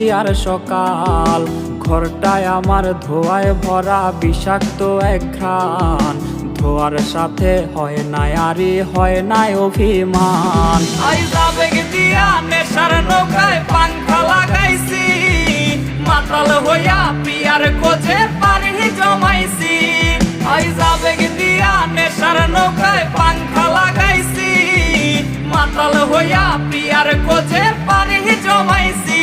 আর সকাল ঘরটায় আমার ধোঁয়ায় ভরা বিষাক্ত এক ঘ্রাণ। ধোয়ার সাথে হয় না আরে হয় না অভিমান। আইজ আবেগ দিয়া নেশার নৌকায় পাংখা লাগাইছি, মাতাল হইয়া পিয়ার খোঁজে পানি জমাইছি। আইজ আবেগ দিয়া নেশার নৌকায় পাংখা লাগাইছি, মাতাল হইয়া পিয়ার খোঁজে পানি জমাইছি।